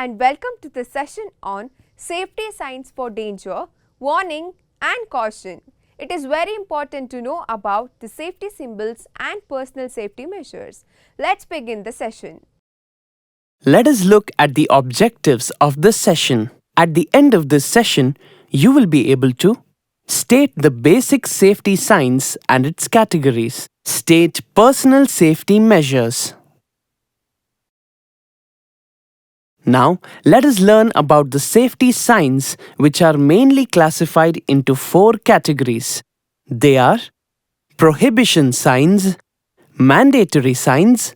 and welcome to the session on safety signs for danger, warning and caution. It is very important to know about the safety symbols and personal safety measures. Let's begin the session. Let us look at the objectives of this session. At the end of this session, you will be able to state the basic safety signs and its categories. State personal safety measures. Now, let us learn about the safety signs which are mainly classified into 4 categories. They are prohibition signs, mandatory signs,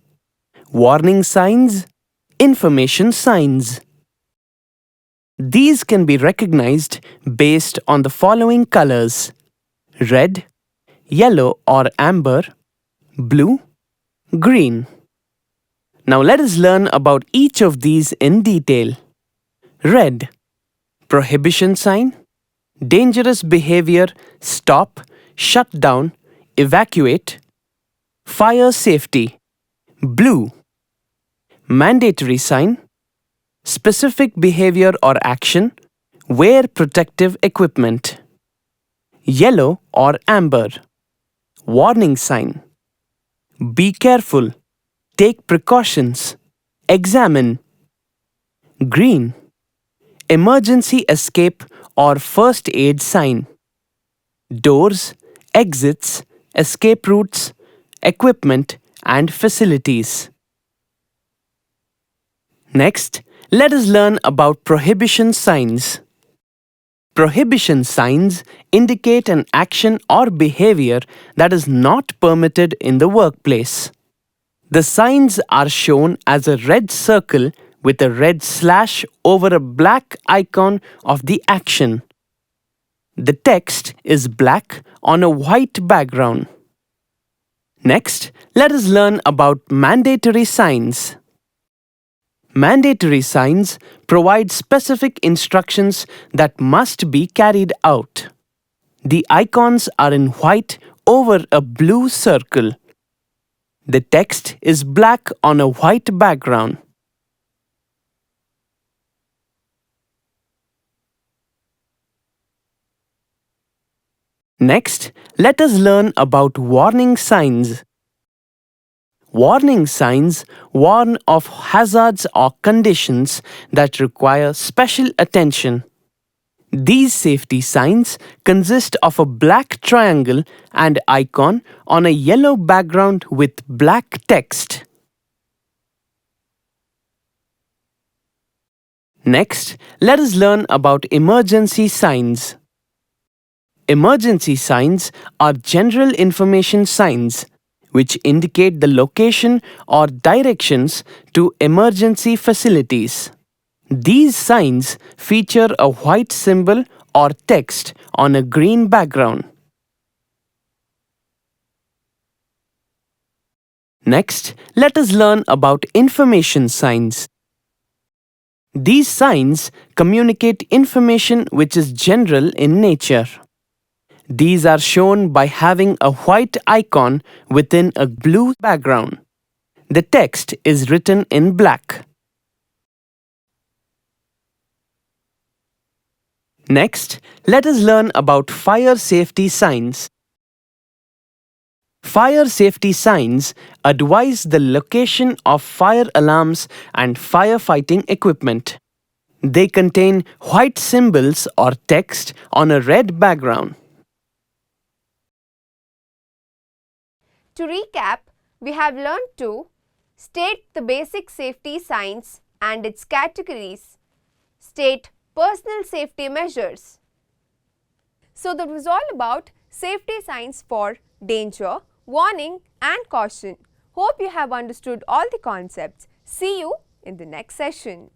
warning signs, information signs. These can be recognized based on the following colors: red, yellow or amber, blue, green. Now let us learn about each of these in detail. Red, prohibition sign, dangerous behavior, stop, shut down, evacuate. Fire safety. Blue, mandatory sign, specific behavior or action, wear protective equipment. Yellow or amber, warning sign, be careful, take precautions, examine. Green, emergency escape or first aid sign, doors, exits, escape routes, equipment and facilities. Next, let us learn about prohibition signs. Prohibition signs indicate an action or behavior that is not permitted in the workplace. The signs are shown as a red circle with a red slash over a black icon of the action. The text is black on a white background. Next, let us learn about mandatory signs. Mandatory signs provide specific instructions that must be carried out. The icons are in white over a blue circle. The text is black on a white background. Next, let us learn about warning signs. Warning signs warn of hazards or conditions that require special attention. These safety signs consist of a black triangle and icon on a yellow background with black text. Next, let us learn about emergency signs. Emergency signs are general information signs which indicate the location or directions to emergency facilities. These signs feature a white symbol or text on a green background. Next, let us learn about information signs. These signs communicate information which is general in nature. These are shown by having a white icon within a blue background. The text is written in black. Next, let us learn about fire safety signs. Fire safety signs advise the location of fire alarms and firefighting equipment. They contain white symbols or text on a red background. To recap, we have learned to state the basic safety signs and its categories, state personal safety measures. So that was all about safety signs for danger, warning and caution. Hope you have understood all the concepts. See you in the next session.